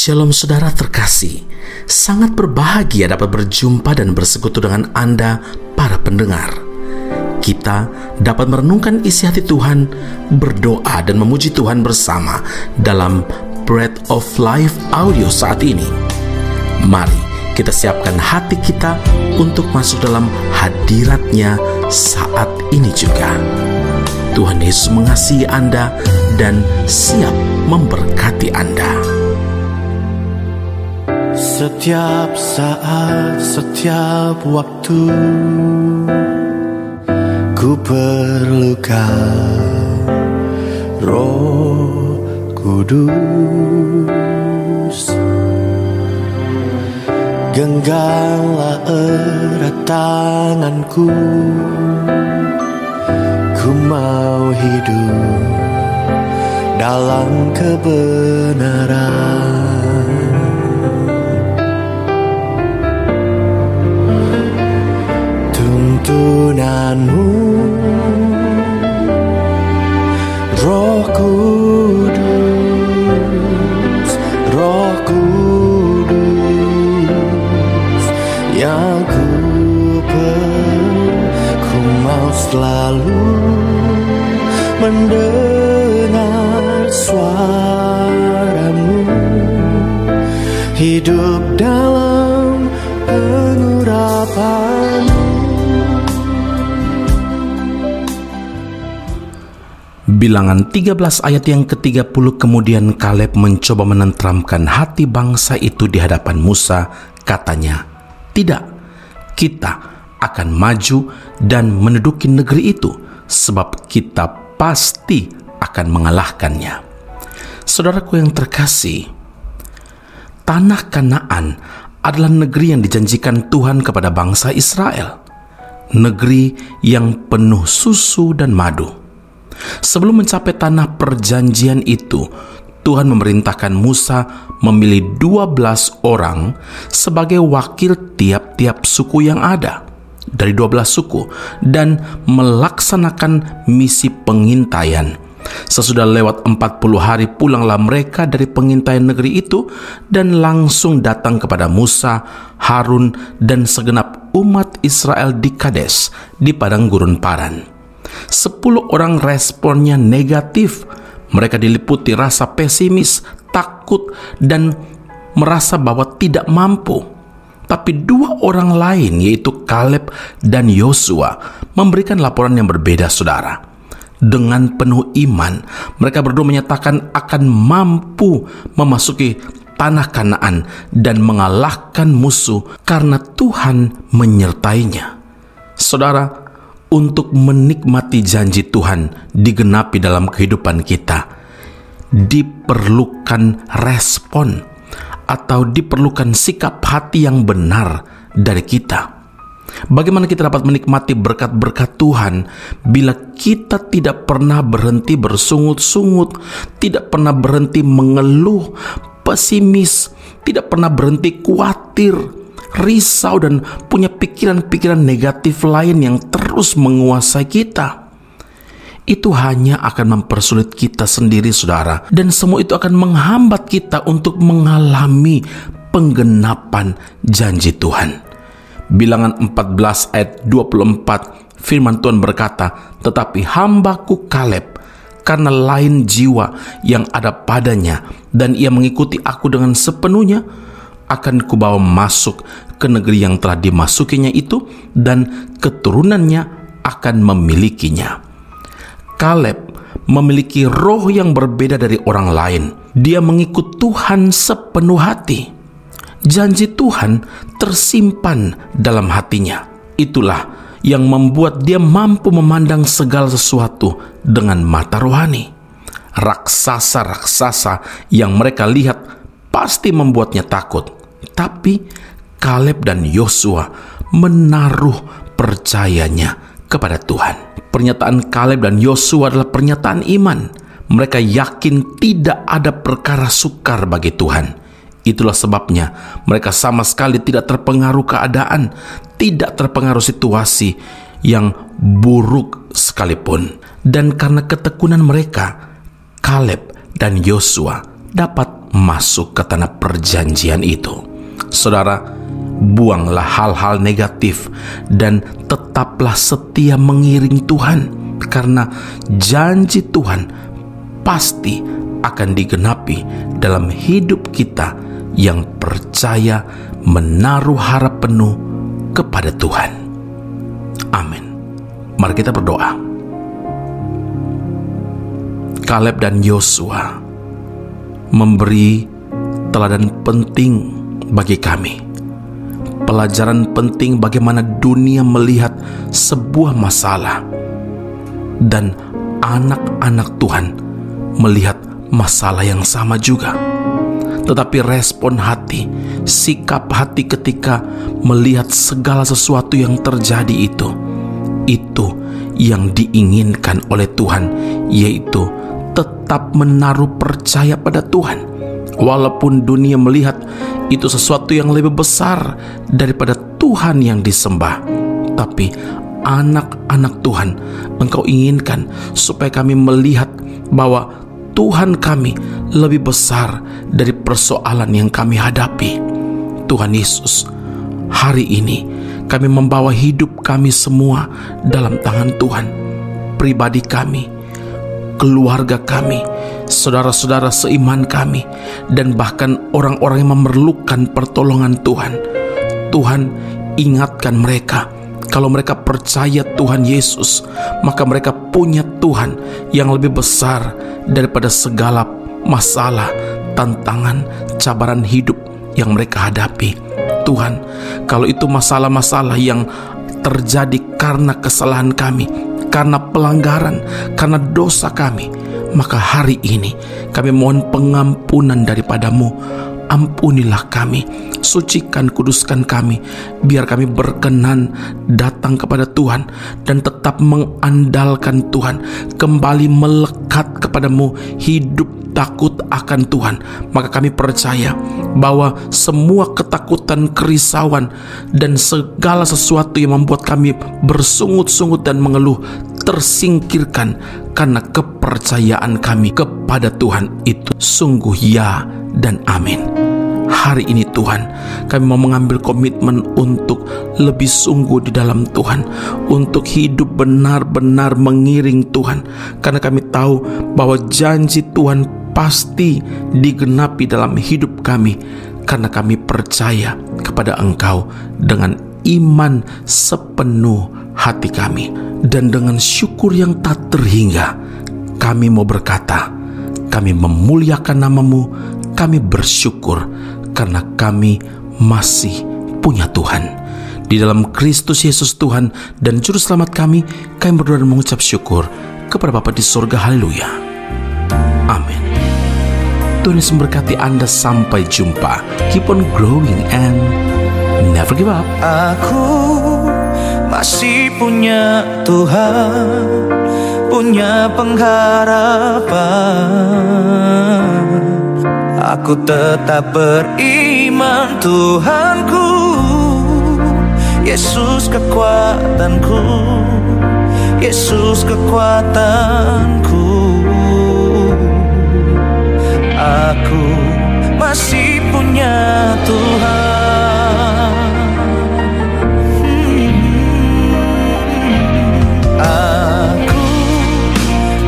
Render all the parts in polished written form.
Shalom saudara terkasih, sangat berbahagia dapat berjumpa dan bersekutu dengan Anda para pendengar. Kita dapat merenungkan isi hati Tuhan, berdoa dan memuji Tuhan bersama dalam Bread of Life audio saat ini. Mari kita siapkan hati kita untuk masuk dalam hadirat-Nya saat ini juga. Tuhan Yesus mengasihi Anda dan siap memberkati Anda. Setiap saat, setiap waktu, ku perlukan Roh Kudus. Genggamlah erat tanganku, ku mau hidup dalam kebenaran. Tuntunanmu, Roh Kudus, Roh Kudus, yang ku mau selalu mendengar suaramu, hidup dalam pengurapan. Bilangan 13 ayat yang ke-30, kemudian Kaleb mencoba menenteramkan hati bangsa itu di hadapan Musa. Katanya, "Tidak, kita akan maju dan menduduki negeri itu, sebab kita pasti akan mengalahkannya." Saudaraku yang terkasih, tanah Kanaan adalah negeri yang dijanjikan Tuhan kepada bangsa Israel. Negeri yang penuh susu dan madu. Sebelum mencapai tanah perjanjian itu, Tuhan memerintahkan Musa memilih 12 orang sebagai wakil tiap-tiap suku yang ada dari 12 suku dan melaksanakan misi pengintaian. Sesudah lewat 40 hari pulanglah mereka dari pengintaian negeri itu dan langsung datang kepada Musa, Harun, dan segenap umat Israel di Kades di padang gurun Paran. 10 orang responnya negatif. Mereka diliputi rasa pesimis, takut, dan merasa bahwa tidak mampu. Tapi 2 orang lain, yaitu Kaleb dan Yosua, memberikan laporan yang berbeda, saudara. Dengan penuh iman, mereka berdua menyatakan akan mampu memasuki tanah Kanaan dan mengalahkan musuh karena Tuhan menyertainya. Saudara, untuk menikmati janji Tuhan digenapi dalam kehidupan kita, diperlukan respon atau diperlukan sikap hati yang benar dari kita. Bagaimana kita dapat menikmati berkat-berkat Tuhan bila kita tidak pernah berhenti bersungut-sungut, tidak pernah berhenti mengeluh, pesimis, tidak pernah berhenti khawatir, risau, dan punya pikiran-pikiran negatif lain yang terus menguasai kita? Itu hanya akan mempersulit kita sendiri, saudara, dan semua itu akan menghambat kita untuk mengalami penggenapan janji Tuhan. Bilangan 14 ayat 24, firman Tuhan berkata, "Tetapi hambaku Kaleb, karena lain jiwa yang ada padanya, dan ia mengikuti aku dengan sepenuhnya, akan kubawa masuk ke negeri yang telah dimasukinya itu, dan keturunannya akan memilikinya." Kaleb memiliki roh yang berbeda dari orang lain. Dia mengikut Tuhan sepenuh hati. Janji Tuhan tersimpan dalam hatinya. Itulah yang membuat dia mampu memandang segala sesuatu dengan mata rohani. Raksasa-raksasa yang mereka lihat pasti membuatnya takut. Tapi Kaleb dan Yosua menaruh percayanya kepada Tuhan. Pernyataan Kaleb dan Yosua adalah pernyataan iman. Mereka yakin tidak ada perkara sukar bagi Tuhan. Itulah sebabnya mereka sama sekali tidak terpengaruh keadaan, tidak terpengaruh situasi yang buruk sekalipun. Dan karena ketekunan mereka, Kaleb dan Yosua dapat masuk ke tanah perjanjian itu. Saudara, buanglah hal-hal negatif dan tetaplah setia mengiring Tuhan, karena janji Tuhan pasti akan digenapi dalam hidup kita yang percaya menaruh harap penuh kepada Tuhan. Amin. Mari kita berdoa. Kaleb dan Yosua memberi teladan penting bagi kami. Pelajaran penting bagaimana dunia melihat sebuah masalah, dan anak-anak Tuhan melihat masalah yang sama juga. Tetapi respon hati, sikap hati ketika melihat segala sesuatu yang terjadi itu yang diinginkan oleh Tuhan, yaitu tetap menaruh percaya pada Tuhan. Walaupun dunia melihat itu sesuatu yang lebih besar daripada Tuhan yang disembah, tapi anak-anak Tuhan, Engkau inginkan supaya kami melihat bahwa Tuhan kami lebih besar dari persoalan yang kami hadapi. Tuhan Yesus, hari ini kami membawa hidup kami semua dalam tangan Tuhan. Pribadi kami, keluarga kami, saudara-saudara seiman kami, dan bahkan orang-orang yang memerlukan pertolongan Tuhan. Tuhan, ingatkan mereka, kalau mereka percaya Tuhan Yesus, maka mereka punya Tuhan yang lebih besar daripada segala masalah, tantangan, cabaran hidup yang mereka hadapi. Tuhan, kalau itu masalah-masalah yang terjadi karena kesalahan kami, karena pelanggaran, karena dosa kami, maka hari ini kami mohon pengampunan daripada-Mu. Ampunilah kami, sucikan, kuduskan kami, biar kami berkenan datang kepada Tuhan dan tetap mengandalkan Tuhan, kembali melekat kepada-Mu, hidup takut akan Tuhan. Maka kami percaya bahwa semua ketakutan, kerisauan, dan segala sesuatu yang membuat kami bersungut-sungut dan mengeluh tersingkirkan, karena kepercayaan kami kepada Tuhan itu sungguh ya dan amin. Hari ini Tuhan, kami mau mengambil komitmen untuk lebih sungguh di dalam Tuhan, untuk hidup benar-benar mengiring Tuhan, karena kami tahu bahwa janji Tuhan pasti digenapi dalam hidup kami, karena kami percaya kepada Engkau dengan iman sepenuh hati kami. Dan dengan syukur yang tak terhingga, kami mau berkata, kami memuliakan nama-Mu, kami bersyukur karena kami masih punya Tuhan. Di dalam Kristus Yesus Tuhan dan Juru Selamat kami berdoa dan mengucap syukur kepada Bapa di surga. Haleluya. Amin. Tuhan Yesus memberkati Anda. Sampai jumpa. Keep on growing and never give up. Aku masih punya Tuhan, punya pengharapan. Aku tetap beriman, Tuhanku, Yesus kekuatanku, Yesus kekuatanku. Aku masih punya Tuhan. Aku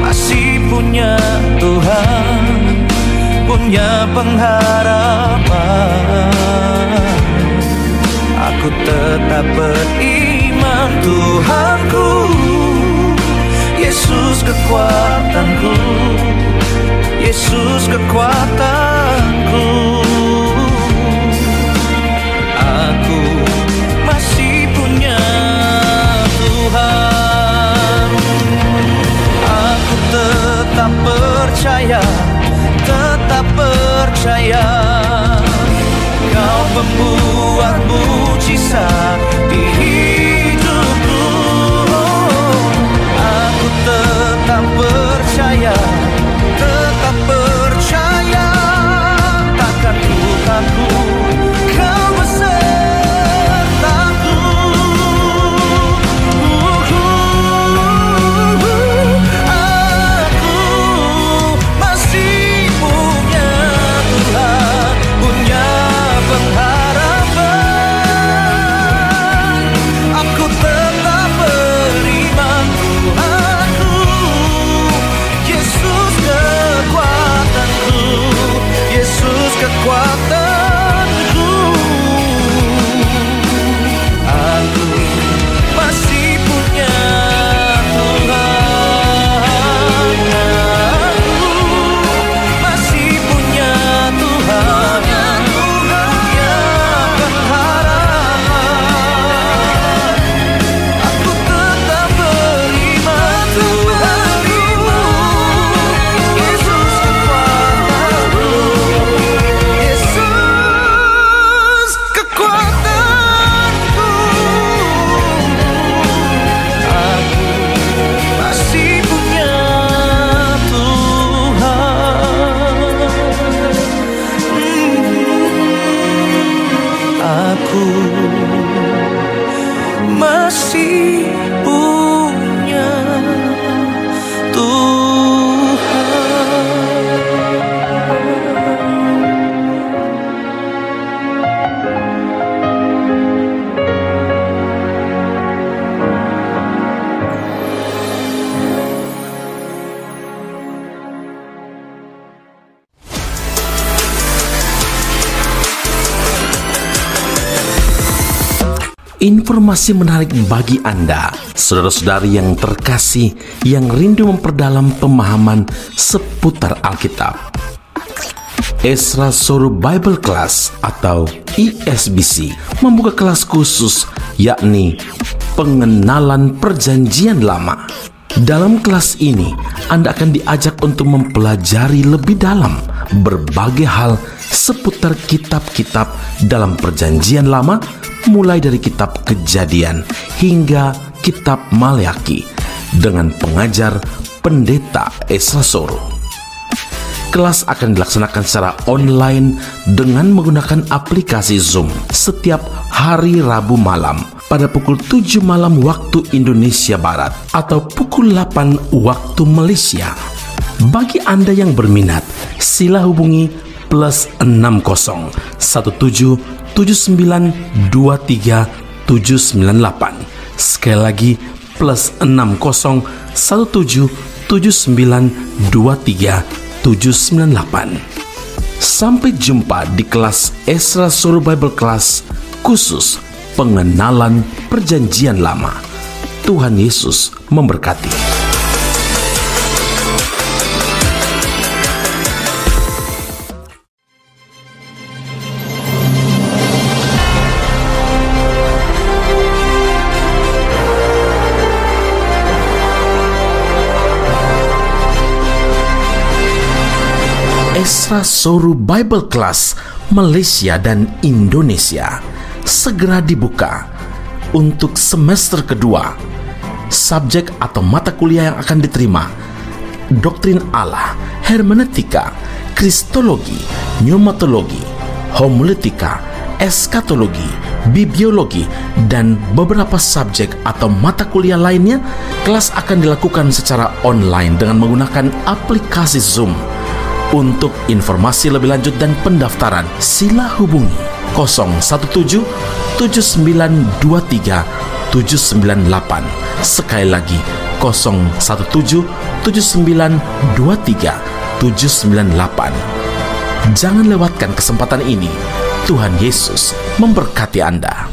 masih punya Tuhan, punya pengharapan. Aku tetap beriman, Tuhanku, Yesus kekuatanku, Yesus kekuatanku. Aku masih punya Tuhan. Aku tetap percaya, tetap percaya, Kau pembuat mujizat di hidupku. Aku tetap percaya, tetap percaya, takkan ku takut, Kau besertaku. Aku masih punya Tuhan. kekuatanku. Aku masih punya Tuhan. Aku masih punya Tuhan yang pengharapan. Aku tetap beriman Tuhanku, Yesus kekuatanku, Yesus kekuatanku. Aku masih punya Tuhan. Aku masih punya Informasi menarik bagi Anda, saudara-saudari yang terkasih, yang rindu memperdalam pemahaman seputar Alkitab. Ezra Soru Bible Class atau ESBC membuka kelas khusus, yakni pengenalan Perjanjian Lama. Dalam kelas ini, Anda akan diajak untuk mempelajari lebih dalam berbagai hal seputar kitab-kitab dalam Perjanjian Lama, mulai dari kitab Kejadian hingga kitab Maleakhi dengan pengajar Pendeta Ezra Soru. Kelas akan dilaksanakan secara online dengan menggunakan aplikasi Zoom setiap hari Rabu malam pada pukul 7 malam waktu Indonesia Barat atau pukul 8 waktu Malaysia. Bagi Anda yang berminat, sila hubungi +60 17 79 23 798. Sekali lagi +60 17 79 23 798. Sampai jumpa di kelas Ezra Soru Bible Class khusus pengenalan Perjanjian Lama. Tuhan Yesus memberkati. Ezra Soru Bible Class Malaysia dan Indonesia segera dibuka untuk semester kedua. Subjek atau mata kuliah yang akan diterima: Doktrin Allah, Hermeneutika, Kristologi, Pneumatologi, Homiletika, Eskatologi, Bibliologi, dan beberapa subjek atau mata kuliah lainnya. Kelas akan dilakukan secara online dengan menggunakan aplikasi Zoom. Untuk informasi lebih lanjut dan pendaftaran, sila hubungi 017 7923 798. Sekali lagi 017 7923 798. Jangan lewatkan kesempatan ini. Tuhan Yesus memberkati Anda.